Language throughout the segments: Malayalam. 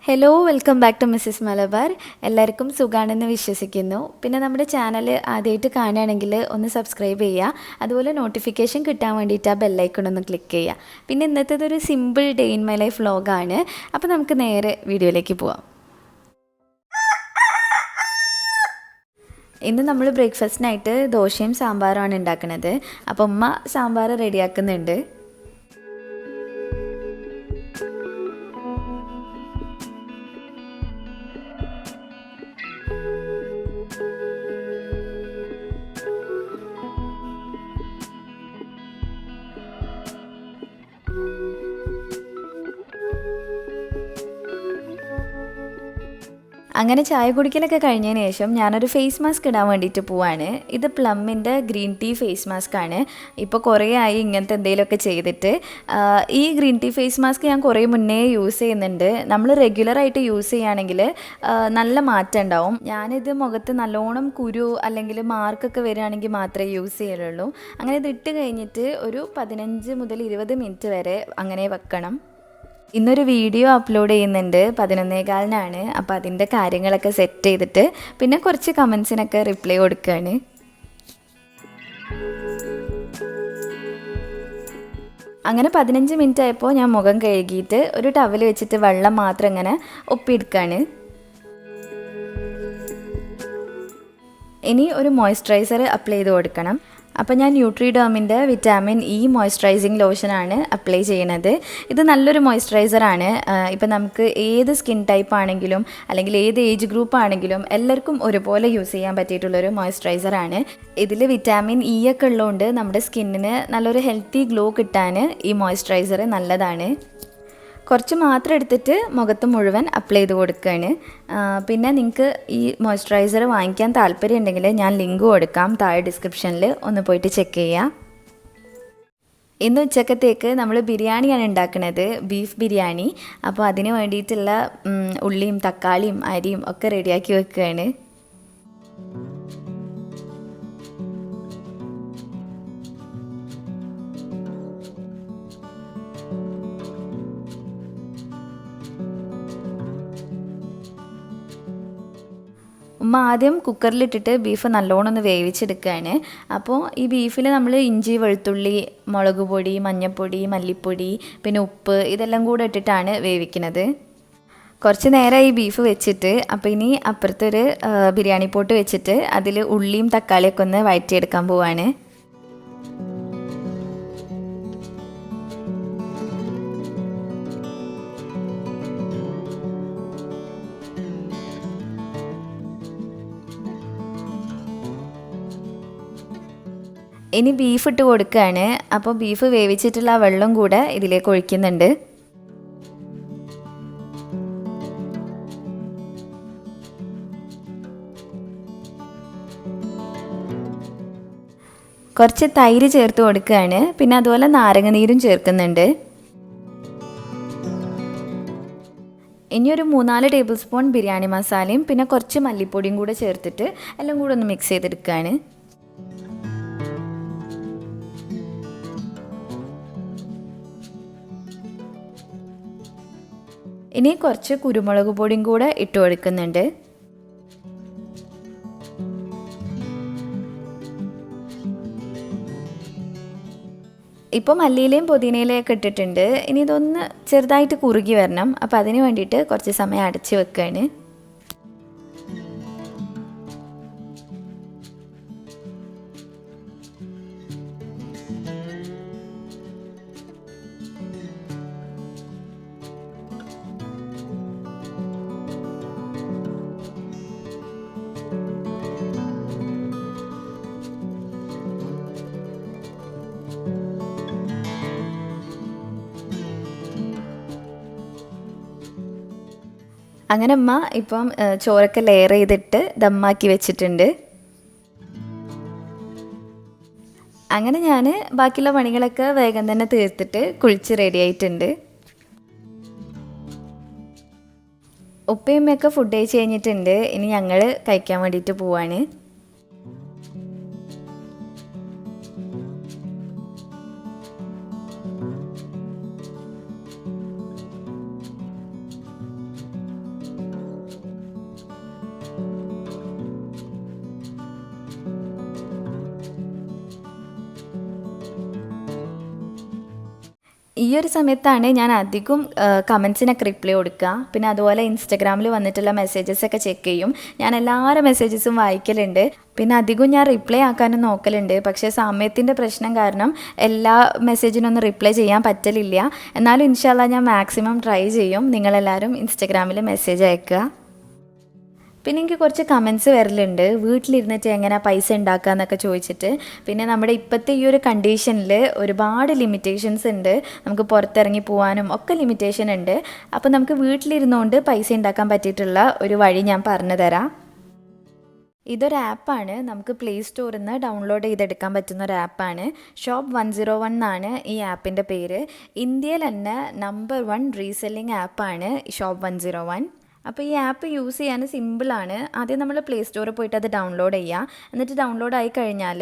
Hello welcome back to Mrs Malabar. എല്ലാവർക്കും സുഖാണെന്ന് വിശ്വസിക്കുന്നു. പിന്നെ നമ്മുടെ ചാനൽ ആദ്യമായിട്ട് കാണുകയാണെങ്കിൽ ഒന്ന് സബ്സ്ക്രൈബ് ചെയ്യുക. അതുപോലെ നോട്ടിഫിക്കേഷൻ കിട്ടാൻ വേണ്ടിയിട്ട് ആ ബെല്ലൈക്കൺ ഒന്ന് ക്ലിക്ക് ചെയ്യുക. പിന്നെ ഇന്നത്തേതൊരു simple day in my life വ്ലോഗാണ്. അപ്പോൾ നമുക്ക് നേരെ വീഡിയോയിലേക്ക് പോവാം. ഇന്ന് നമ്മൾ ബ്രേക്ക്ഫാസ്റ്റിനായിട്ട് ദോശയും സാമ്പാറുമാണ് ഉണ്ടാക്കുന്നത്. അപ്പോൾ ഉമ്മ സാമ്പാർ റെഡിയാക്കുന്നുണ്ട്. അങ്ങനെ ചായ കുടിക്കലൊക്കെ കഴിഞ്ഞതിന് ശേഷം ഞാനൊരു ഫേസ് മാസ്ക് ഇടാൻ വേണ്ടിയിട്ട് പോവാണ്. ഇത് പ്ലമ്മിൻ്റെ ഗ്രീൻ ടീ ഫേസ് മാസ്ക് ആണ്. ഇപ്പോൾ കുറേ ആയി ഇങ്ങനത്തെ എന്തെങ്കിലുമൊക്കെ ചെയ്തിട്ട്. ഈ ഗ്രീൻ ടീ ഫേസ് മാസ്ക് ഞാൻ കുറേ മുന്നേ യൂസ് ചെയ്യുന്നുണ്ട്. നമ്മൾ റെഗുലറായിട്ട് യൂസ് ചെയ്യുകയാണെങ്കിൽ നല്ല മാറ്റം ഉണ്ടാവും. ഞാനിത് മുഖത്ത് നല്ലോണം കുരു അല്ലെങ്കിൽ മാർക്കൊക്കെ വരികയാണെങ്കിൽ മാത്രമേ യൂസ് ചെയ്യലുള്ളൂ. അങ്ങനെ ഇത് ഇട്ട് കഴിഞ്ഞിട്ട് ഒരു 15 മുതൽ 20 മിനിറ്റ് വരെ അങ്ങനെ വെക്കണം. ഇന്നൊരു വീഡിയോ അപ്ലോഡ് ചെയ്യുന്നുണ്ട് 11:15-നാണ്. അപ്പോൾ അതിൻ്റെ കാര്യങ്ങളൊക്കെ സെറ്റ് ചെയ്തിട്ട് പിന്നെ കുറച്ച് കമൻസിനൊക്കെ റിപ്ലൈ കൊടുക്കുകയാണ്. അങ്ങനെ 15 മിനിറ്റ് ആയപ്പോൾ ഞാൻ മുഖം കഴുകിയിട്ട് ഒരു ടവൽ വെച്ചിട്ട് വെള്ളം മാത്രം ഇങ്ങനെ ഒപ്പിയെടുക്കുകയാണ്. ഇനി ഒരു മോയ്സ്ചറൈസർ അപ്ലൈ ചെയ്ത് കൊടുക്കണം. അപ്പോൾ ഞാൻ ന്യൂട്രിഡേമിൻ്റെ വിറ്റാമിൻ ഇ മോയ്സ്ചറൈസിങ് ലോഷനാണ് അപ്ലൈ ചെയ്യണത്. ഇത് നല്ലൊരു മോയ്സ്ചറൈസറാണ്. ഇപ്പോൾ നമുക്ക് ഏത് സ്കിൻ ടൈപ്പ് ആണെങ്കിലും അല്ലെങ്കിൽ ഏത് ഏജ് ഗ്രൂപ്പ് ആണെങ്കിലും എല്ലാവർക്കും ഒരുപോലെ യൂസ് ചെയ്യാൻ പറ്റിയിട്ടുള്ളൊരു മോയ്സ്ചറൈസറാണ്. ഇതിൽ വിറ്റാമിൻ ഇ ഒക്കെ ഉള്ളതുകൊണ്ട് നമ്മുടെ സ്കിന്നിന് നല്ലൊരു ഹെൽത്തി ഗ്ലോ കിട്ടാൻ ഈ മോയ്സ്ചറൈസർ നല്ലതാണ്. കുറച്ച് മാത്രം എടുത്തിട്ട് മുഖത്ത് മുഴുവൻ അപ്ലൈ ചെയ്ത് കൊടുക്കുകയാണ്. പിന്നെ നിങ്ങൾക്ക് ഈ മോയ്സ്ചറൈസർ വാങ്ങിക്കാൻ താല്പര്യം ഉണ്ടെങ്കിൽ ഞാൻ ലിങ്ക് കൊടുക്കാം താഴെ ഡിസ്ക്രിപ്ഷനിൽ, ഒന്ന് പോയിട്ട് ചെക്ക് ചെയ്യുക. ഇന്ന് ഉച്ചക്കത്തേക്ക് നമ്മൾ ബിരിയാണിയാണ് ഉണ്ടാക്കുന്നത്, ബീഫ് ബിരിയാണി. അപ്പോൾ അതിന് വേണ്ടിയിട്ടുള്ള ഉള്ളിയും തക്കാളിയും അരിയും ഒക്കെ റെഡിയാക്കി വെക്കുകയാണ്. ഉമ്മ ആദ്യം കുക്കറിലിട്ടിട്ട് ബീഫ് നല്ലോണം ഒന്ന് വേവിച്ചെടുക്കുകയാണ്. അപ്പോൾ ഈ ബീഫിൽ നമ്മൾ ഇഞ്ചി, വെളുത്തുള്ളി, മുളക് പൊടി, മഞ്ഞൾപ്പൊടി, മല്ലിപ്പൊടി, പിന്നെ ഉപ്പ് ഇതെല്ലാം കൂടെ ഇട്ടിട്ടാണ് വേവിക്കുന്നത്. കുറച്ച് നേരമായി ബീഫ് വെച്ചിട്ട്. അപ്പോൾ ഇനി അപ്പുറത്തൊരു ബിരിയാണി പോട്ട് വെച്ചിട്ട് അതിൽ ഉള്ളിയും തക്കാളിയൊക്കെ ഒന്ന് വഴറ്റിയെടുക്കാൻ പോവാണ്. ഇനി ബീഫ് ഇട്ട് കൊടുക്കുകയാണ്. അപ്പോൾ ബീഫ് വേവിച്ചിട്ടുള്ള ആ വെള്ളം കൂടെ ഇതിലേക്ക് ഒഴിക്കുന്നുണ്ട്. കുറച്ച് തൈര് ചേർത്ത് കൊടുക്കുകയാണ്. പിന്നെ അതുപോലെ നാരങ്ങ നീരും ചേർക്കുന്നുണ്ട്. ഇനി ഒരു 3-4 ടേബിൾ സ്പൂൺ ബിരിയാണി മസാലയും പിന്നെ കുറച്ച് മല്ലിപ്പൊടിയും കൂടെ ചേർത്തിട്ട് എല്ലാം കൂടെ ഒന്ന് മിക്സ് ചെയ്തെടുക്കുകയാണ്. ഇനി കുറച്ച് കുരുമുളക് പൊടിയും കൂടെ ഇട്ട് കൊടുക്കുന്നുണ്ട്. ഇപ്പോൾ മല്ലിയിലയും പുതിനയിലയും ഒക്കെ ഇട്ടിട്ടുണ്ട്. ഇനി ഇതൊന്ന് ചെറുതായിട്ട് കുറുകി വരണം. അപ്പോൾ അതിന് വേണ്ടിയിട്ട് കുറച്ച് സമയം അടച്ച് വെക്കുകയാണ്. അങ്ങനെ അമ്മ ഇപ്പം ചോറൊക്കെ ലെയർ ചെയ്തിട്ട് ദമ്മാക്കി വെച്ചിട്ടുണ്ട്. അങ്ങനെ ഞാൻ ബാക്കിയുള്ള പണികളൊക്കെ വേഗം തന്നെ തീർത്തിട്ട് കുളിച്ച് റെഡി ആയിട്ടുണ്ട്. ഉപ്പയമ്മയൊക്കെ ഫുഡ് കഴിച്ച് കഴിഞ്ഞിട്ടുണ്ട്. ഇനി ഞങ്ങൾ കഴിക്കാൻ വേണ്ടിയിട്ട് പോവാണ്. ഈ ഒരു സമയത്താണ് ഞാൻ അധികം കമൻസിനൊക്കെ റിപ്ലൈ കൊടുക്കുക. പിന്നെ അതുപോലെ ഇൻസ്റ്റഗ്രാമിൽ വന്നിട്ടുള്ള മെസ്സേജസൊക്കെ ചെക്ക് ചെയ്യും. ഞാൻ എല്ലാവരുടെ മെസ്സേജസും വായിക്കലുണ്ട്. പിന്നെ അധികം ഞാൻ റിപ്ലൈ ആക്കാനും നോക്കലുണ്ട്. പക്ഷേ സമയത്തിൻ്റെ പ്രശ്നം കാരണം എല്ലാ മെസ്സേജിനൊന്നും റിപ്ലൈ ചെയ്യാൻ പറ്റലില്ല. എന്നാലും ഇൻഷാ അല്ലാഹ് ഞാൻ മാക്സിമം ട്രൈ ചെയ്യും. നിങ്ങളെല്ലാവരും ഇൻസ്റ്റഗ്രാമിൽ മെസ്സേജ് അയക്കുക. പിന്നെ എനിക്ക് കുറച്ച് കമൻസ് വരലുണ്ട്, വീട്ടിലിരുന്നിട്ട് എങ്ങനെ പൈസ ഉണ്ടാക്കുക എന്നൊക്കെ ചോദിച്ചിട്ട്. പിന്നെ നമ്മുടെ ഇപ്പോഴത്തെ ഈ ഒരു കണ്ടീഷനിൽ ഒരുപാട് ലിമിറ്റേഷൻസ് ഉണ്ട്. നമുക്ക് പുറത്തിറങ്ങി പോകാനും ഒക്കെ ലിമിറ്റേഷൻ ഉണ്ട്. അപ്പോൾ നമുക്ക് വീട്ടിലിരുന്നുകൊണ്ട് പൈസ ഉണ്ടാക്കാൻ പറ്റിയിട്ടുള്ള ഒരു വഴി ഞാൻ പറഞ്ഞു തരാം. ഇതൊരു ആപ്പാണ്. നമുക്ക് പ്ലേ സ്റ്റോറിൽ നിന്ന് ഡൗൺലോഡ് ചെയ്തെടുക്കാൻ പറ്റുന്ന ഒരു ആപ്പാണ്. Shop101 എന്നാണ് ഈ ആപ്പിൻ്റെ പേര്. ഇന്ത്യയിൽ തന്നെ നമ്പർ 1 റീസെല്ലിംഗ് ആപ്പാണ് Shop101. അപ്പോൾ ഈ ആപ്പ് യൂസ് ചെയ്യാൻ സിമ്പിളാണ്. ആദ്യം നമ്മൾ പ്ലേ സ്റ്റോറിൽ പോയിട്ട് അത് ഡൗൺലോഡ് ചെയ്യുക. എന്നിട്ട് ഡൗൺലോഡ് ആയി കഴിഞ്ഞാൽ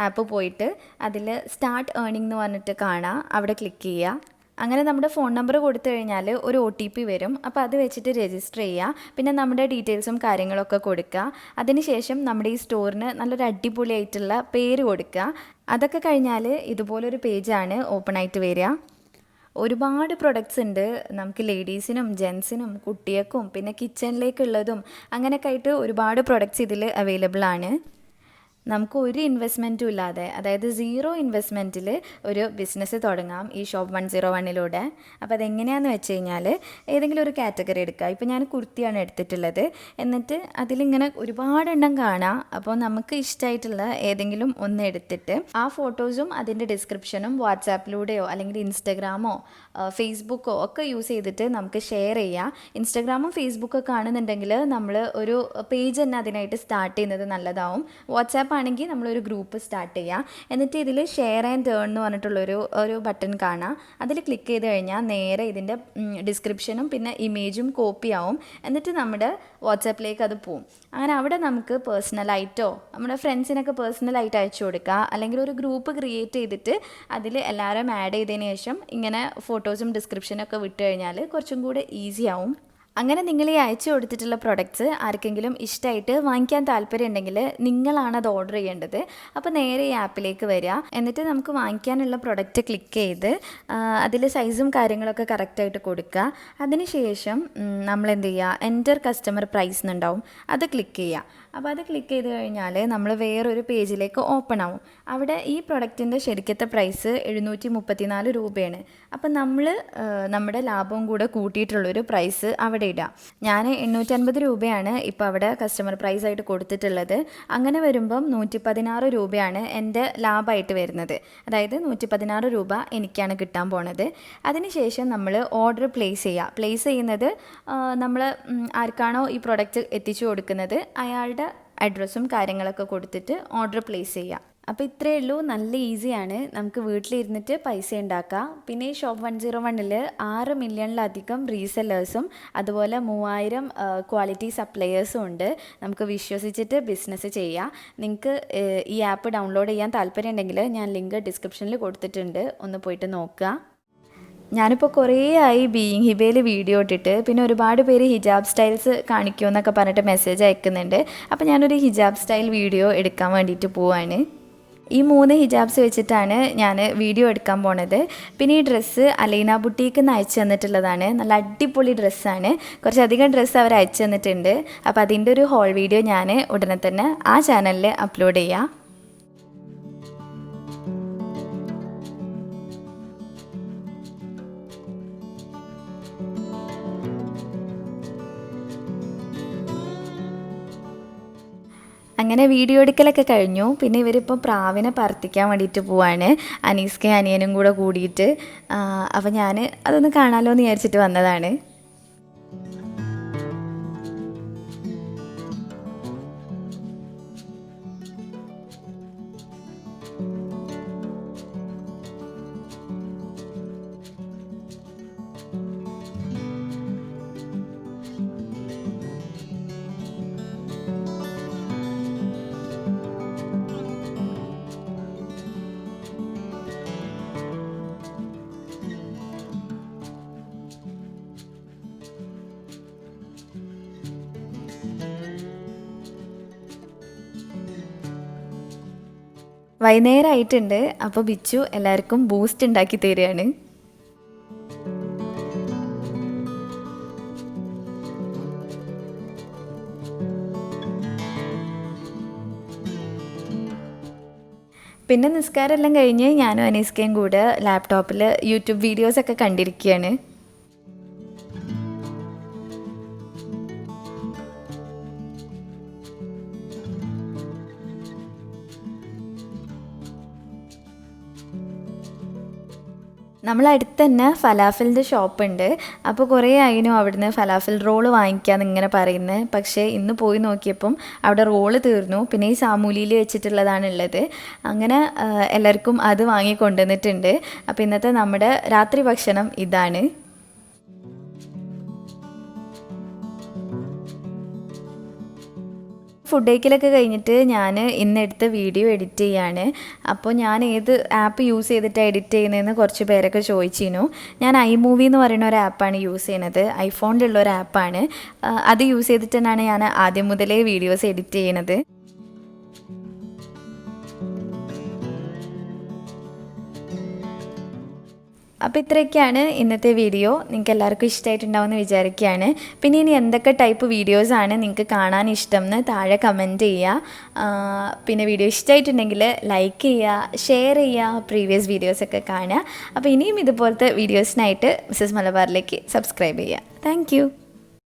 ആപ്പ് പോയിട്ട് അതിൽ സ്റ്റാർട്ട് ഏർണിംഗ് എന്ന് പറഞ്ഞിട്ട് കാണാം, അവിടെ ക്ലിക്ക് ചെയ്യുക. അങ്ങനെ നമ്മുടെ ഫോൺ നമ്പർ കൊടുത്തു കഴിഞ്ഞാൽ ഒരു OTP വരും. അപ്പോൾ അത് വെച്ചിട്ട് രജിസ്റ്റർ ചെയ്യുക. പിന്നെ നമ്മുടെ ഡീറ്റെയിൽസും കാര്യങ്ങളൊക്കെ കൊടുക്കുക. അതിനുശേഷം നമ്മുടെ ഈ സ്റ്റോറിന് നല്ലൊരു അടിപൊളിയായിട്ടുള്ള പേര് കൊടുക്കുക. അതൊക്കെ കഴിഞ്ഞാൽ ഇതുപോലൊരു പേജാണ് ഓപ്പൺ ആയിട്ട് വരിക. ഒരുപാട് പ്രൊഡക്ട്സ് ഉണ്ട്. നമുക്ക് ലേഡീസിനും ജെൻസിനും കുട്ടികൾക്കും പിന്നെ കിച്ചണിലേക്കുള്ളതും അങ്ങനെയൊക്കെ ആയിട്ട് ഒരുപാട് പ്രൊഡക്ട്സ് ഇതിൽ അവൈലബിൾ ആണ്. നമുക്ക് ഒരു ഇൻവെസ്റ്റ്മെൻറ്റും ഇല്ലാതെ, അതായത് 0 ഇൻവെസ്റ്റ്മെൻറ്റിൽ ഒരു ബിസിനസ് തുടങ്ങാം ഈ Shop101 അപ്പോൾ അതെങ്ങനെയാണെന്ന് വെച്ച് കഴിഞ്ഞാൽ ഏതെങ്കിലും ഒരു കാറ്റഗറി എടുക്കുക. ഇപ്പോൾ ഞാൻ കുർത്തിയാണ് എടുത്തിട്ടുള്ളത്. എന്നിട്ട് അതിലിങ്ങനെ ഒരുപാടെണ്ണം കാണാം. അപ്പോൾ നമുക്ക് ഇഷ്ടമായിട്ടുള്ള ഏതെങ്കിലും ഒന്ന് എടുത്തിട്ട് ആ ഫോട്ടോസും അതിൻ്റെ ഡിസ്ക്രിപ്ഷനും വാട്സാപ്പിലൂടെയോ അല്ലെങ്കിൽ ഇൻസ്റ്റഗ്രാമോ ഫേസ്ബുക്കോ ഒക്കെ യൂസ് ചെയ്തിട്ട് നമുക്ക് ഷെയർ ചെയ്യാം. ഇൻസ്റ്റഗ്രാമും ഫേസ്ബുക്കൊക്കെ ആണെന്നുണ്ടെങ്കിൽ നമ്മൾ ഒരു പേജ് തന്നെ അതിനായിട്ട് സ്റ്റാർട്ട് ചെയ്യുന്നത് നല്ലതാവും. വാട്സാപ്പ് ആണെങ്കിൽ നമ്മളൊരു ഗ്രൂപ്പ് സ്റ്റാർട്ട് ചെയ്യുക. എന്നിട്ട് ഇതിൽ ഷെയർ ആൻഡ് ഏൺ എന്ന് പറഞ്ഞിട്ടുള്ളൊരു ബട്ടൺ കാണാം. അതിൽ ക്ലിക്ക് ചെയ്ത് കഴിഞ്ഞാൽ നേരെ ഇതിൻ്റെ ഡിസ്ക്രിപ്ഷനും പിന്നെ ഇമേജും കോപ്പി ആവും. എന്നിട്ട് നമ്മുടെ വാട്സാപ്പിലേക്ക് അത് പോവും. അങ്ങനെ അവിടെ നമുക്ക് പേഴ്സണലായിട്ടോ നമ്മുടെ ഫ്രണ്ട്സിനൊക്കെ പേഴ്സണലായിട്ട് അയച്ചു കൊടുക്കുക. അല്ലെങ്കിൽ ഒരു ഗ്രൂപ്പ് ക്രിയേറ്റ് ചെയ്തിട്ട് അതിൽ എല്ലാവരും ആഡ് ചെയ്തതിന് ശേഷം ഇങ്ങനെ ഫോട്ടോസും ഡിസ്ക്രിപ്ഷനൊക്കെ വിട്ട് കഴിഞ്ഞാൽ കുറച്ചും കൂടെ ഈസി ആവും. അങ്ങനെ നിങ്ങൾ ഈ അയച്ചു കൊടുത്തിട്ടുള്ള പ്രൊഡക്ട്സ് ആർക്കെങ്കിലും ഇഷ്ടമായിട്ട് വാങ്ങിക്കാൻ താല്പര്യം ഉണ്ടെങ്കിൽ നിങ്ങളാണ് അത് ഓർഡർ ചെയ്യേണ്ടത്. അപ്പോൾ നേരെ ഈ ആപ്പിലേക്ക് വരിക. എന്നിട്ട് നമുക്ക് വാങ്ങിക്കാനുള്ള പ്രൊഡക്റ്റ് ക്ലിക്ക് ചെയ്ത് അതിൽ സൈസും കാര്യങ്ങളൊക്കെ കറക്റ്റായിട്ട് കൊടുക്കുക. അതിനുശേഷം നമ്മൾ എന്ത് ചെയ്യുക, എൻ്റർ കസ്റ്റമർ പ്രൈസ് എന്നുണ്ടാവും, അത് ക്ലിക്ക് ചെയ്യുക. അപ്പോൾ അത് ക്ലിക്ക് ചെയ്ത് കഴിഞ്ഞാൽ നമ്മൾ വേറൊരു പേജിലേക്ക് ഓപ്പൺ ആവും. അവിടെ ഈ പ്രൊഡക്റ്റിൻ്റെ ശരിക്കത്തെ പ്രൈസ് 734 രൂപയാണ്. അപ്പം നമ്മൾ നമ്മുടെ ലാഭവും കൂടെ കൂട്ടിയിട്ടുള്ളൊരു പ്രൈസ് അവിടെ ഇടാം. ഞാൻ 850 രൂപയാണ് ഇപ്പോൾ അവിടെ കസ്റ്റമർ പ്രൈസ് ആയിട്ട് കൊടുത്തിട്ടുള്ളത്. അങ്ങനെ വരുമ്പം 116 രൂപയാണ് എൻ്റെ ലാഭമായിട്ട് വരുന്നത്. അതായത് 116 രൂപ എനിക്കാണ് കിട്ടാൻ പോണത്. അതിനുശേഷം നമ്മൾ ഓർഡർ പ്ലേസ് ചെയ്യുക. പ്ലേസ് ചെയ്യുന്നത് നമ്മൾ ആർക്കാണോ ഈ പ്രൊഡക്റ്റ് എത്തിച്ചു കൊടുക്കുന്നത് അയാളുടെ അഡ്രസ്സും കാര്യങ്ങളൊക്കെ കൊടുത്തിട്ട് ഓർഡർ പ്ലേസ് ചെയ്യുക. അപ്പോൾ ഇത്രയേ ഉള്ളൂ. നല്ല ഈസിയാണ്. നമുക്ക് വീട്ടിലിരുന്നിട്ട് പൈസ ഉണ്ടാക്കാം. പിന്നെ ഈ Shop101 6 മില്യണിലധികം റീസെല്ലേഴ്സും അതുപോലെ 3000 ക്വാളിറ്റി സപ്ലയേഴ്സും ഉണ്ട്. നമുക്ക് വിശ്വസിച്ചിട്ട് ബിസിനസ് ചെയ്യാം. നിങ്ങൾക്ക് ഈ ആപ്പ് ഡൗൺലോഡ് ചെയ്യാൻ താല്പര്യം ഉണ്ടെങ്കിൽ ഞാൻ ലിങ്ക് ഡിസ്ക്രിപ്ഷനിൽ കൊടുത്തിട്ടുണ്ട്, ഒന്ന് പോയിട്ട് നോക്കുക. ഞാനിപ്പോൾ കുറേ ആയി ബീയിങ് ഹിബയിൽ വീഡിയോ ഇട്ടിട്ട്. പിന്നെ ഒരുപാട് പേര് ഹിജാബ് സ്റ്റൈൽസ് കാണിക്കുമെന്നൊക്കെ പറഞ്ഞിട്ട് മെസ്സേജ് അയക്കുന്നുണ്ട്. അപ്പോൾ ഞാനൊരു ഹിജാബ് സ്റ്റൈൽ വീഡിയോ എടുക്കാൻ വേണ്ടിയിട്ട് പോവാണ്. ഈ 3 ഹിജാബ്സ് വെച്ചിട്ടാണ് ഞാൻ വീഡിയോ എടുക്കാൻ പോണത്. പിന്നെ ഈ ഡ്രസ്സ് അലൈന ബുട്ടീക്ക് നിന്ന് അയച്ചു തന്നിട്ടുള്ളതാണ്. നല്ല അടിപൊളി ഡ്രസ്സാണ്. കുറച്ചധികം ഡ്രസ്സ് അവർ അയച്ചു തന്നിട്ടുണ്ട്. അപ്പോൾ അതിൻ്റെ ഒരു ഹോൾ വീഡിയോ ഞാൻ ഉടനെ തന്നെ ആ ചാനലിൽ അപ്ലോഡ് ചെയ്യാം. അങ്ങനെ വീഡിയോ എടുക്കലൊക്കെ കഴിഞ്ഞു. പിന്നെ ഇവരിപ്പോൾ പ്രാവിനെ പറത്തിക്കാൻ വേണ്ടിയിട്ട് പോവാണ്, അനീസ്കയും അനിയനും കൂടെ കൂടിയിട്ട്. അപ്പോൾ ഞാൻ അതൊന്ന് കാണാമല്ലോ എന്ന് വിചാരിച്ചിട്ട് വന്നതാണ്. വൈകുന്നേരമായിട്ടുണ്ട്. അപ്പോൾ ബിച്ചു എല്ലാവർക്കും ബൂസ്റ്റ് ഉണ്ടാക്കി തരികയാണ്. പിന്നെ നിസ്കാരമെല്ലാം കഴിഞ്ഞ് ഞാനും അനീസ്കയും കൂടെ ലാപ്ടോപ്പിൽ യൂട്യൂബ് വീഡിയോസൊക്കെ കണ്ടിരിക്കുകയാണ്. നമ്മളടുത്ത് തന്നെ ഫലാഫിലിൻ്റെ ഷോപ്പുണ്ട്. അപ്പോൾ കുറേ ആയിരുന്നു അവിടുന്ന് ഫലാഫിൽ റോള് വാങ്ങിക്കാമെന്ന് ഇങ്ങനെ പറയുന്നത്. പക്ഷേ ഇന്ന് പോയി നോക്കിയപ്പം അവിടെ റോള് തീർന്നു. പിന്നെ ഈ സാമൂലിയിൽ വെച്ചിട്ടുള്ളതാണ് ഉള്ളത്. അങ്ങനെ എല്ലാവർക്കും അത് വാങ്ങി കൊണ്ടുവന്നിട്ടുണ്ട്. അപ്പോൾ ഇന്നത്തെ നമ്മുടെ രാത്രി ഭക്ഷണം ഇതാണ്. ഫുഡ് കഴിക്കലൊക്കെ കഴിഞ്ഞിട്ട് ഞാൻ ഇന്നെടുത്ത വീഡിയോ എഡിറ്റ് ചെയ്യാണ്. അപ്പോൾ ഞാൻ ഏത് ആപ്പ് യൂസ് ചെയ്തിട്ടാണ് എഡിറ്റ് ചെയ്യുന്നതെന്ന് കുറച്ച് പേരൊക്കെ ചോദിച്ചിരുന്നു. ഞാൻ iMovie എന്ന് പറയുന്ന ഒരു ആപ്പാണ് യൂസ് ചെയ്യുന്നത്. ഐഫോണിലുള്ള ഒരു ആപ്പാണ്. അത് യൂസ് ചെയ്തിട്ട് തന്നെയാണ് ഞാൻ ആദ്യം മുതലേ വീഡിയോസ് എഡിറ്റ് ചെയ്യുന്നത്. അപ്പോൾ ഇത്രയൊക്കെയാണ് ഇന്നത്തെ വീഡിയോ. നിങ്ങൾക്ക് എല്ലാവർക്കും ഇഷ്ടമായിട്ടുണ്ടാവുമെന്ന് വിചാരിക്കുകയാണ്. പിന്നെ ഇനി എന്തൊക്കെ ടൈപ്പ് വീഡിയോസാണ് നിങ്ങൾക്ക് കാണാൻ ഇഷ്ടം എന്ന് താഴെ കമൻറ്റ് ചെയ്യുക. പിന്നെ വീഡിയോ ഇഷ്ടമായിട്ടുണ്ടെങ്കിൽ ലൈക്ക് ചെയ്യുക, ഷെയർ ചെയ്യുക, പ്രീവിയസ് വീഡിയോസൊക്കെ കാണുക. അപ്പോൾ ഇനിയും ഇതുപോലത്തെ വീഡിയോസിനായിട്ട് മിസ്സസ് മലബാറിലേക്ക് സബ്സ്ക്രൈബ് ചെയ്യുക. താങ്ക്